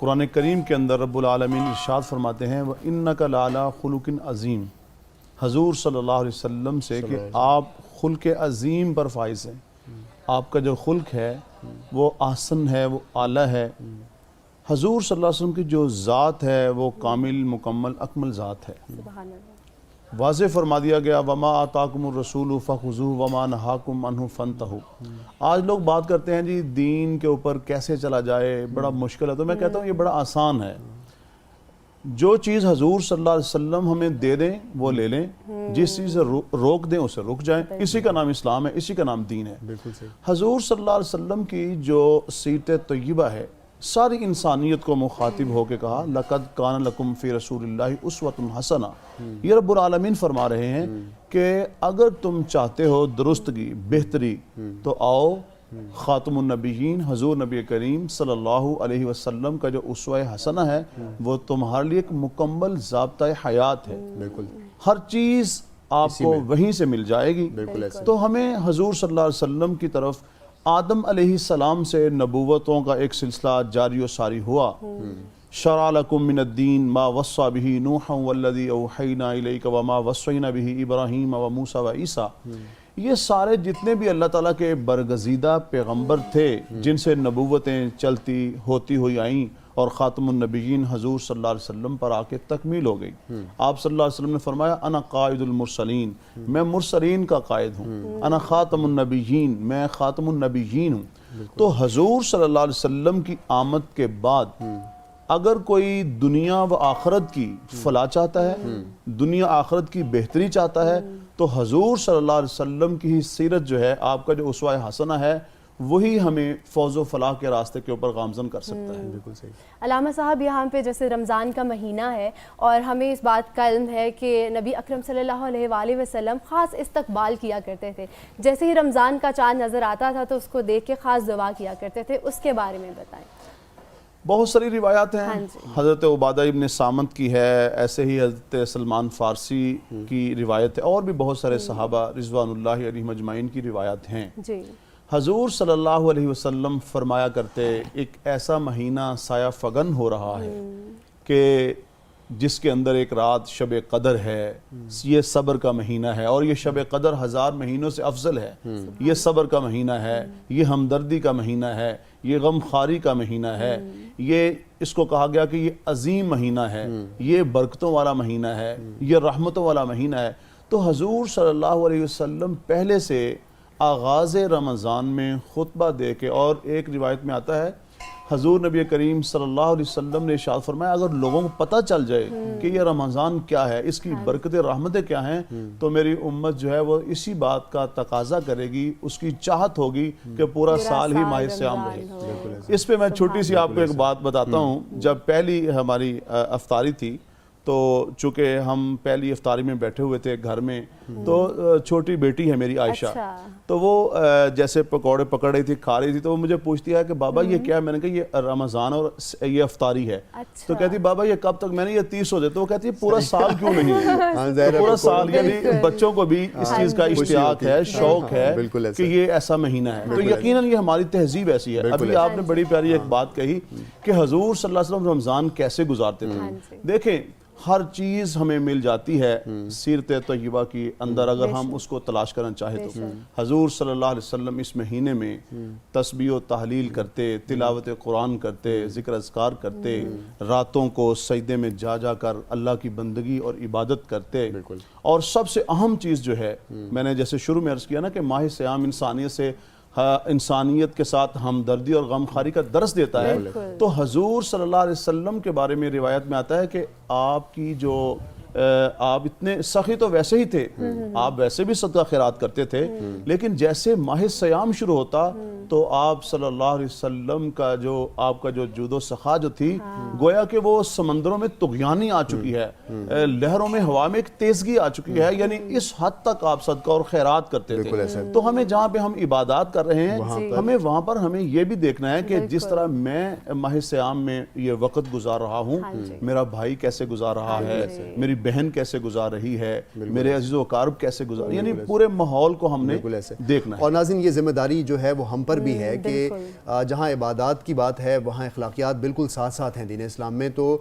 قرآن کریم کے اندر رب العالمین ارشاد فرماتے ہیں وَإِنَّكَ لَعَلَىٰ خُلُقٍ عظیم، حضور صلی اللہ علیہ وسلم سے کہ آپ خلق عظیم پر فائز ہیں، آپ کا جو خلق ہے وہ احسن ہے، وہ اعلیٰ ہے۔ حضور صلی اللہ علیہ وسلم کی جو ذات ہے وہ کامل مکمل اکمل ذات ہے۔ سبحان اللہ۔ واضح فرما دیا گیا وَمَا آتَاكُمُ الرَّسُولُ فَخُذُوهُ وَمَا نَهَاكُمْ عَنْهُ فَانْتَهُوا۔ آج لوگ بات کرتے ہیں جی دین کے اوپر کیسے چلا جائے، بڑا مشکل ہے، تو میں کہتا ہوں یہ بڑا آسان ہے۔ جو چیز حضور صلی اللہ علیہ وسلم ہمیں دے دیں وہ لے لیں، جس چیز سے روک دیں اسے رک جائیں، اسی کا نام اسلام ہے، اسی کا نام دین ہے۔ بالکل صحیح۔ حضور صلی اللہ علیہ وسلم کی جو سیرت طیبہ ہے، ساری انسانیت کو مخاطب ہو کے کہا لَقَدْ كَانَ لَكُمْ فِي رَسُولِ اللَّهِ أُسْوَةٌ حَسَنَةٌ۔ یہ رب العالمین فرما رہے ہیں کہ اگر تم چاہتے ہو درستگی، بہتری، تو آؤ خاتم النبیین حضور نبی کریم صلی اللہ علیہ وسلم کا جو اسوہ حسنہ ہے وہ تمہارے لیے ایک مکمل ضابطہ حیات ہے۔ بالکل ہر چیز آپ کو وہیں سے مل جائے گی۔ بالکل ایسا۔ تو ہمیں حضور صلی اللہ علیہ وسلم کی طرف آدم علیہ السلام سے نبوتوں کا ایک سلسلہ جاری و ساری ہوا۔ شرع لکم من الدین ما وصى به نوحا والذی اوحینا الیک وما وصینا به ابراہیم وموسیٰ وعیسیٰ۔ یہ سارے جتنے بھی اللہ تعالیٰ کے برگزیدہ پیغمبر تھے جن سے نبوتیں چلتی ہوتی ہوئی آئیں اور خاتم النبیین حضور صلی اللہ علیہ وسلم پر آ کے تکمیل ہو گئی۔ آپ صلی اللہ علیہ وسلم نے فرمایا انا قائد المرسلین، میں مرسلین کا قائد ہوں، انا خاتم النبیین، میں خاتم النبیین ہوں۔ تو حضور صلی اللہ علیہ وسلم کی آمد کے بعد اگر کوئی دنیا و آخرت کی فلاح چاہتا ہے، دنیا آخرت کی بہتری چاہتا ہے، تو حضور صلی اللہ علیہ وسلم کی سیرت جو ہے، آپ کا جو اسوہ حسنہ ہے، وہی ہمیں فوز و فلاح کے راستے کے اوپر گامزن کر سکتا ہے۔ بالکل صحیح۔ علامہ صاحب یہاں پہ جیسے رمضان کا مہینہ ہے اور ہمیں اس بات کا علم ہے کہ نبی اکرم صلی اللہ علیہ وآلہ وسلم خاص استقبال کیا کرتے تھے، جیسے ہی رمضان کا چاند نظر آتا تھا تو اس کو دیکھ کے خاص دعا کیا کرتے تھے، اس کے بارے میں بتائیں۔ بہت ساری روایات ہیں، حضرت عبادہ ابن سامت کی ہے، ایسے ہی حضرت سلمان فارسی کی روایت ہے، اور بھی بہت سارے صحابہ رضوان اللہ علیہم اجمعین کی روایات ہیں۔ جی۔ حضور صلی اللہ علیہ وسلم فرمایا کرتے ایک ایسا مہینہ سایہ فگن ہو رہا ہے کہ جس کے اندر ایک رات شب قدر ہے، یہ صبر کا مہینہ ہے، اور یہ شب قدر 1000 مہینوں سے افضل ہے۔ یہ صبر کا مہینہ ہے، یہ ہمدردی کا مہینہ ہے، یہ غم خاری کا مہینہ ہے، یہ اس کو کہا گیا کہ یہ عظیم مہینہ ہے، یہ برکتوں والا مہینہ ہے، یہ رحمتوں والا مہینہ ہے۔ تو حضور صلی اللہ علیہ وسلم پہلے سے آغاز رمضان میں خطبہ دے کے، اور ایک روایت میں آتا ہے حضور نبی کریم صلی اللہ علیہ وسلم نے ارشاد فرمایا اگر لوگوں کو پتہ چل جائے کہ یہ رمضان کیا ہے، اس کی برکتیں رحمتیں کیا ہیں، تو میری امت جو ہے وہ اسی بات کا تقاضا کرے گی، اس کی چاہت ہوگی کہ پورا سال ہی ماہ صیام رہے۔ اس پہ میں چھوٹی سی آپ کو ایک بات بتاتا ہوں۔ جب پہلی ہماری افطاری تھی تو چونکہ ہم پہلی افطاری میں بیٹھے ہوئے تھے گھر میں، تو چھوٹی بیٹی ہے میری عائشہ، تو وہ جیسے پکوڑے پکڑ رہی تھی، کھا رہی تھی، تو وہ مجھے پوچھتی ہے کہ بابا یہ کیا ہے؟ میں نے کہا یہ رمضان اور یہ افطاری ہے۔ تو کہتی بابا یہ کب تک؟ میں نے یہ 30 ہو جائے۔ تو وہ کہتی ہے پورا سال کیوں نہیں؟ پورا سال، یعنی بچوں کو بھی اس چیز کا اشتیاق ہے، شوق ہے کہ یہ ایسا مہینہ ہے۔ تو یقیناً یہ ہماری تہذیب ایسی ہے۔ ابھی آپ نے بڑی پیاری ایک بات کہی کہ حضور صلی اللہ علیہ وسلم رمضان کیسے گزارتے تھے۔ دیکھیں ہر چیز ہمیں مل جاتی ہے سیرت طیبہ کی اندر اگر ہم اس کو تلاش کرنا چاہے تو۔ حضور صلی اللہ علیہ وسلم اس مہینے میں تسبیح و تحلیل کرتے، تلاوت قرآن کرتے، ذکر اذکار کرتے، راتوں کو سجدے میں جا جا کر اللہ کی بندگی اور عبادت کرتے۔ اور سب سے اہم چیز جو ہے، میں نے جیسے شروع میں عرض کیا نا کہ ماہ صیام انسانیت کے ساتھ ہمدردی اور غمخواری کا درس دیتا ہے، تو حضور صلی اللہ علیہ وسلم کے بارے میں روایت میں آتا ہے کہ آپ کی جو آپ اتنے سخی تو ویسے ہی تھے، آپ ویسے بھی صدقہ خیرات کرتے تھے، لیکن جیسے ماہ صیام شروع ہوتا تو آپ صلی اللہ علیہ وسلم کا جو آپ کا جو جود و سخا جو تھی، گویا کہ وہ سمندروں میں طغیانی آ چکی ہے، لہروں میں ہوا میں ایک تیزگی آ چکی ہے، یعنی اس حد تک آپ صدقہ اور خیرات کرتے تھے۔ تو ہمیں جہاں پہ ہم عبادات کر رہے ہیں، ہمیں وہاں پر ہمیں یہ بھی دیکھنا ہے کہ جس طرح میں ماہ صیام میں یہ وقت گزار رہا ہوں، میرا بھائی کیسے گزار رہا ہے، میری بہن کیسے گزار رہی ہے, میرے عزیز و اقارب کیسے گزار, یعنی پورے ماحول کو ہم نے دیکھنا ہے. اور ناظرین یہ ذمہ داری جو ہے وہ ہم پر بھی ہے کہ جہاں عبادات کی بات ہے وہاں اخلاقیات بالکل ساتھ ساتھ ہیں دین اسلام میں. تو